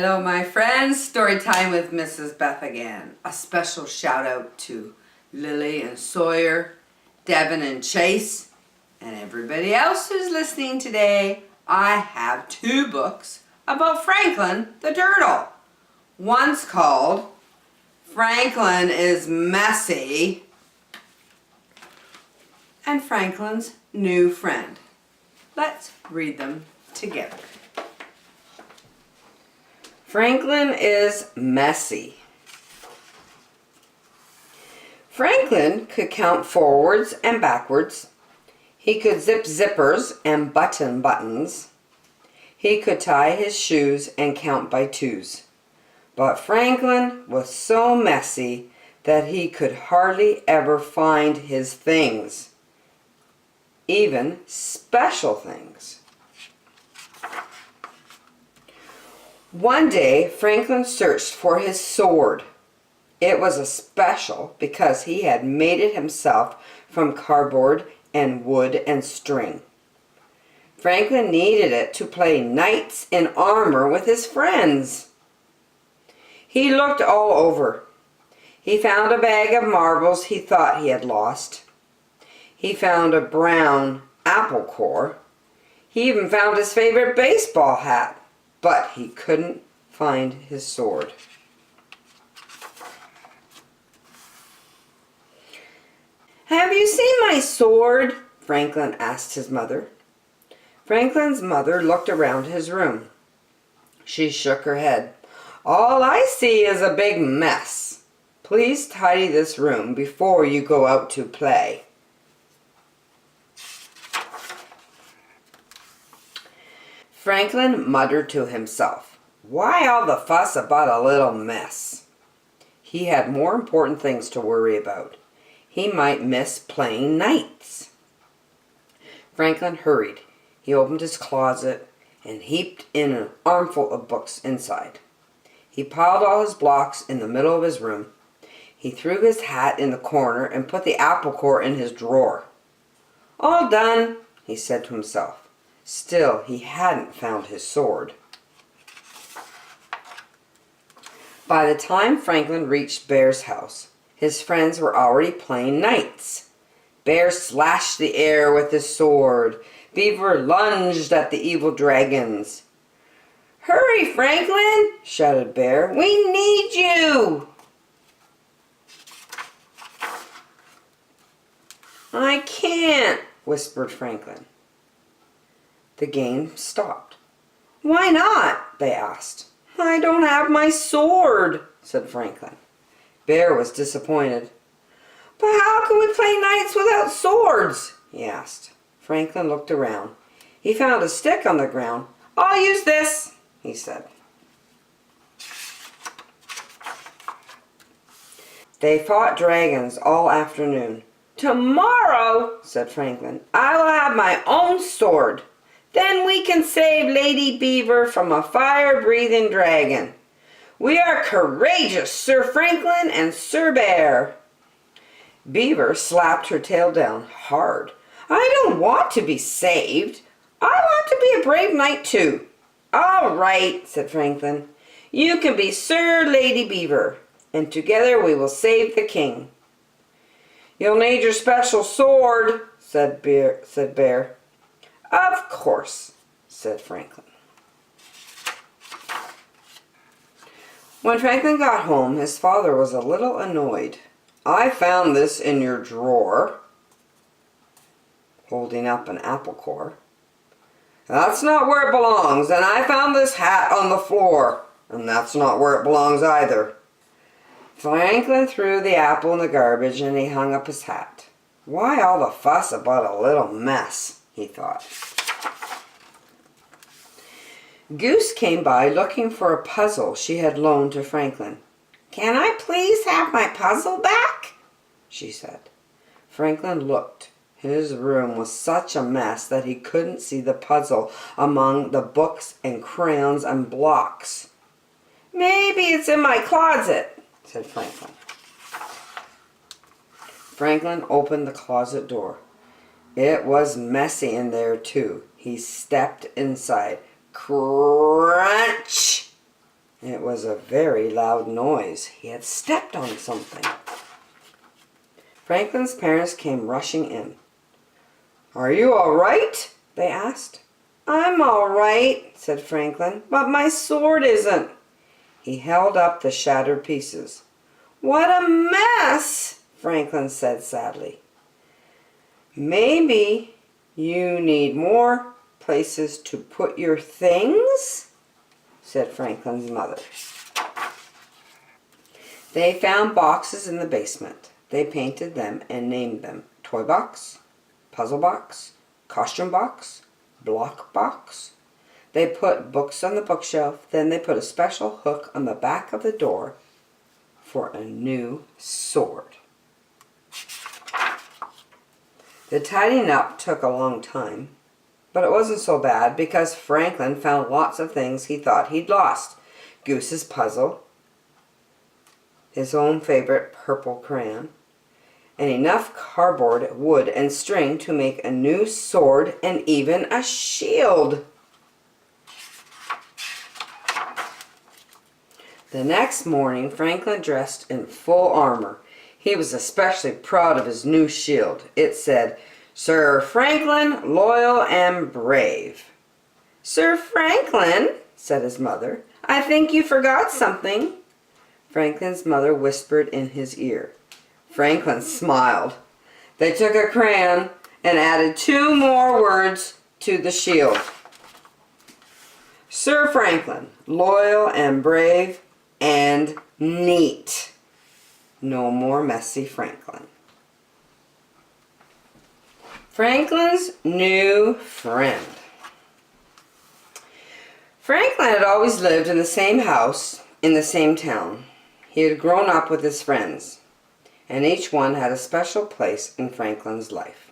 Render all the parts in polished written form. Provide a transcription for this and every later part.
Hello my friends, story time with Mrs. Beth again. A special shout out to Lily and Sawyer, Devin and Chase, and everybody else who's listening today. I have two books about Franklin the turtle. One's called Franklin is Messy and Franklin's New Friend. Let's read them together. Franklin is messy. Franklin could count forwards and backwards. He could zip zippers and button buttons. He could tie his shoes and count by twos. But Franklin was so messy that he could hardly ever find his things, even special things. One day, Franklin searched for his sword. It was a special because he had made it himself from cardboard and wood and string. Franklin needed it to play knights in armor with his friends. He looked all over. He found a bag of marbles he thought he had lost. He found a brown apple core. He even found his favorite baseball hat. But he couldn't find his sword. "Have you seen my sword?" Franklin asked his mother. Franklin's mother looked around his room. She shook her head. "All I see is a big mess. Please tidy this room before you go out to play." Franklin muttered to himself, "Why all the fuss about a little mess?" He had more important things to worry about. He might miss playing knights. Franklin hurried. He opened his closet and heaped in an armful of books inside. He piled all his blocks in the middle of his room. He threw his hat in the corner and put the apple core in his drawer. "All done," he said to himself. Still, he hadn't found his sword. By the time Franklin reached Bear's house, his friends were already playing knights. Bear slashed the air with his sword. Beaver lunged at the evil dragons. "Hurry, Franklin!" shouted Bear. "We need you!" "I can't," whispered Franklin. The game stopped. "Why not?" they asked. "I don't have my sword," said Franklin. Bear was disappointed. "But how can we play knights without swords?" he asked. Franklin looked around. He found a stick on the ground. "I'll use this," he said. They fought dragons all afternoon. "Tomorrow," said Franklin, "I will have my own sword. Then we can save Lady Beaver from a fire-breathing dragon. We are courageous, Sir Franklin and Sir Bear." Beaver slapped her tail down hard. "I don't want to be saved. I want to be a brave knight too." "All right," said Franklin. "You can be Sir Lady Beaver, and together we will save the king." "You'll need your special sword," said Bear. "Of course," said Franklin. When Franklin got home, his father was a little annoyed. "I found this in your drawer," holding up an apple core. "That's not where it belongs, and I found this hat on the floor, and that's not where it belongs either." Franklin threw the apple in the garbage and he hung up his hat. "Why all the fuss about a little mess?" he thought. Goose came by looking for a puzzle she had loaned to Franklin. "Can I please have my puzzle back?" she said. Franklin looked. His room was such a mess that he couldn't see the puzzle among the books and crayons and blocks. "Maybe it's in my closet," said Franklin. Franklin opened the closet door. It was messy in there too. He stepped inside. Crunch! It was a very loud noise. He had stepped on something. Franklin's parents came rushing in. "Are you all right?" they asked. "I'm all right," said Franklin, "but my sword isn't." He held up the shattered pieces. "What a mess," Franklin said sadly. "Maybe you need more places to put your things," said Franklin's mother. They found boxes in the basement. They painted them and named them toy box, puzzle box, costume box, block box. They put books on the bookshelf. Then they put a special hook on the back of the door for a new sword. The tidying up took a long time, but it wasn't so bad because Franklin found lots of things he thought he'd lost. Goose's puzzle, his own favorite purple crayon, and enough cardboard, wood, and string to make a new sword and even a shield. The next morning, Franklin dressed in full armor. He was especially proud of his new shield. It said, "Sir Franklin, loyal and brave." "Sir Franklin," said his mother, "I think you forgot something." Franklin's mother whispered in his ear. Franklin smiled. They took a crayon and added 2 more words to the shield. "Sir Franklin, loyal and brave and neat." No more messy Franklin. Franklin's new friend. Franklin had always lived in the same house in the same town. He had grown up with his friends, and each one had a special place in Franklin's life.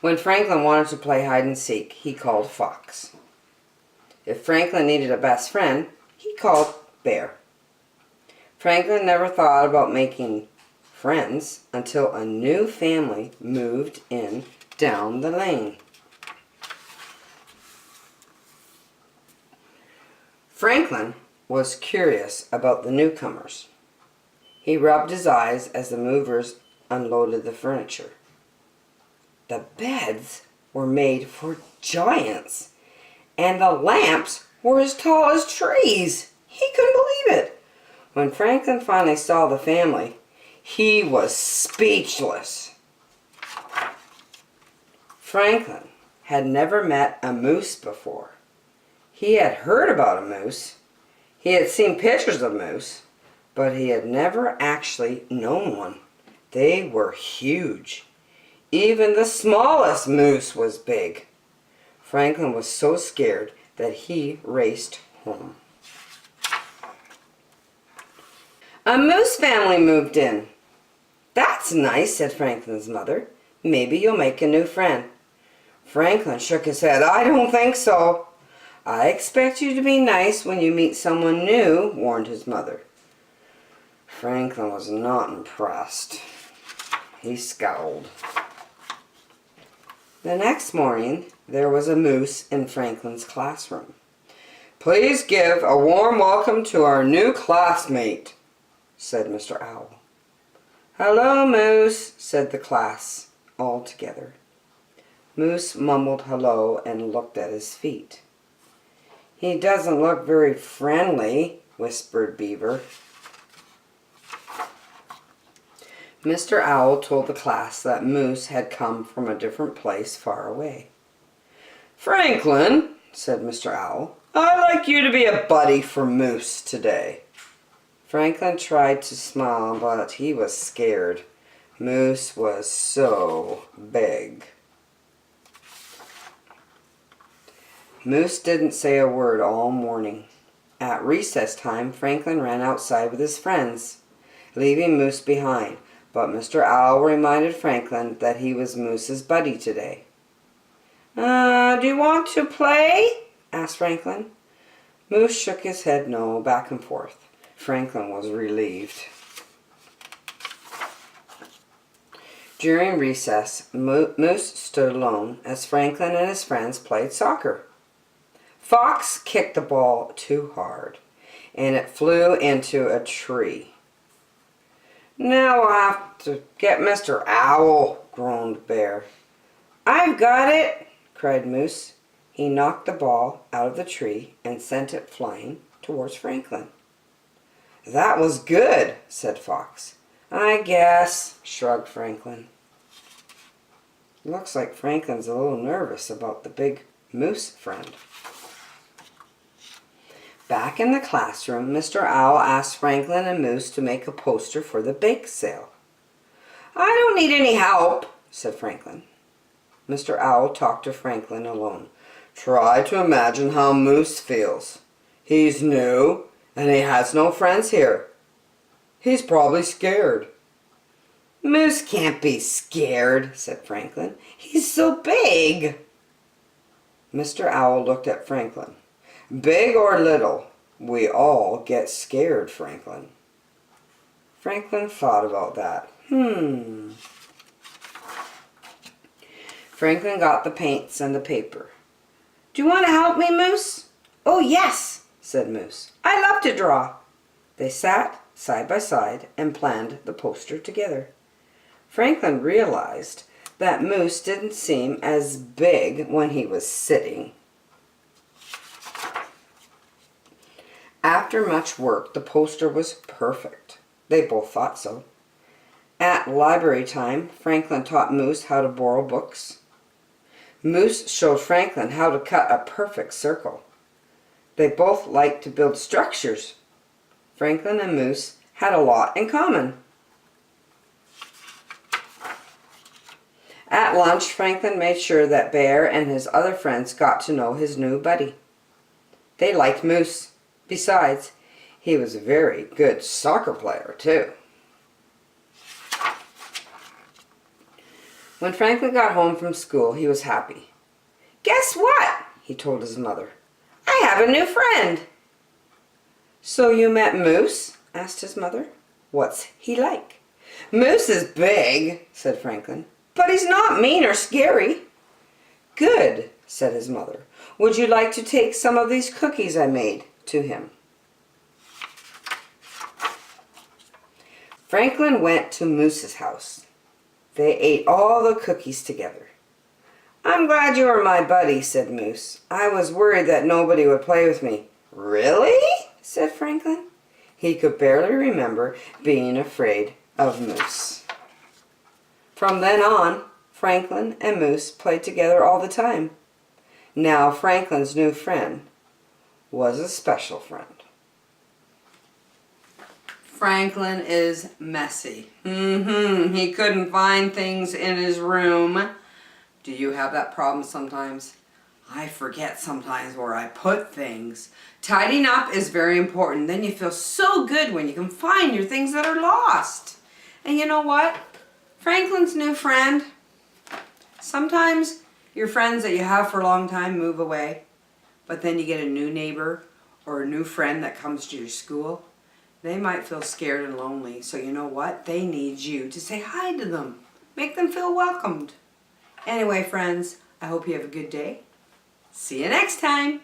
When Franklin wanted to play hide and seek, he called Fox. If Franklin needed a best friend, he called Bear. Franklin never thought about making friends until a new family moved in down the lane. Franklin was curious about the newcomers. He rubbed his eyes as the movers unloaded the furniture. The beds were made for giants, and the lamps were as tall as trees. He couldn't believe it. When Franklin finally saw the family, he was speechless. Franklin had never met a moose before. He had heard about a moose. He had seen pictures of moose, but he had never actually known one. They were huge. Even the smallest moose was big. Franklin was so scared that he raced home. A moose family moved in. "That's nice," said Franklin's mother. "Maybe you'll make a new friend." Franklin shook his head. "I don't think so." "I expect you to be nice when you meet someone new," warned his mother. Franklin was not impressed. He scowled. The next morning, there was a moose in Franklin's classroom. "Please give a warm welcome to our new classmate," said Mr. Owl. "Hello, Moose," said the class all together. Moose mumbled hello and looked at his feet. "He doesn't look very friendly," whispered Beaver. Mr. Owl told the class that Moose had come from a different place far away. "Franklin," said Mr. Owl, "I'd like you to be a buddy for Moose today." Franklin tried to smile, but he was scared. Moose was so big. Moose didn't say a word all morning. At recess time, Franklin ran outside with his friends, leaving Moose behind. But Mr. Owl reminded Franklin that he was Moose's buddy today. Do you want to play?" asked Franklin. Moose shook his head no, back and forth. Franklin was relieved. During recess, Moose stood alone as Franklin and his friends played soccer. Fox kicked the ball too hard. and it flew into a tree. "Now we'll have to get Mr. Owl," groaned Bear. "I've got it," cried Moose. He knocked the ball out of the tree and sent it flying towards Franklin. "That was good," said Fox. "I guess," shrugged Franklin. Looks like Franklin's a little nervous about the big moose friend. Back in the classroom, Mr. Owl asked Franklin and Moose to make a poster for the bake sale. "I don't need any help," said Franklin. Mr. Owl talked to Franklin alone. "Try to imagine how Moose feels. He's new, and he has no friends here. He's probably scared." "Moose can't be scared," said Franklin. "He's so big." Mr. Owl looked at Franklin. "Big or little, we all get scared, Franklin." Franklin thought about that. Franklin got the paints and the paper. "Do you want to help me, Moose?" "Oh, yes," said Moose. "I love to draw." They sat side by side and planned the poster together. Franklin realized that Moose didn't seem as big when he was sitting. After much work, the poster was perfect. They both thought so. At library time, Franklin taught Moose how to borrow books. Moose showed Franklin how to cut a perfect circle. They both liked to build structures. Franklin and Moose had a lot in common. At lunch, Franklin made sure that Bear and his other friends got to know his new buddy. They liked Moose. Besides, he was a very good soccer player, too. When Franklin got home from school, he was happy. "Guess what?" he told his mother. "I have a new friend." "So you met Moose?" asked his mother. "What's he like?" "Moose is big," said Franklin, "but he's not mean or scary." "Good," said his mother. "Would you like to take some of these cookies I made to him?" Franklin went to Moose's house. They ate all the cookies together. "I'm glad you are my buddy," said Moose. "I was worried that nobody would play with me." "Really?" said Franklin. He could barely remember being afraid of Moose. From then on, Franklin and Moose played together all the time. Now Franklin's new friend was a special friend. Franklin is messy. He couldn't find things in his room. Do you have that problem sometimes? I forget sometimes where I put things. Tidying up is very important. Then you feel so good when you can find your things that are lost. And you know what? Franklin's new friend, sometimes your friends that you have for a long time move away, but then you get a new neighbor or a new friend that comes to your school. They might feel scared and lonely, so you know what? They need you to say hi to them. Make them feel welcomed. Anyway, friends, I hope you have a good day. See you next time.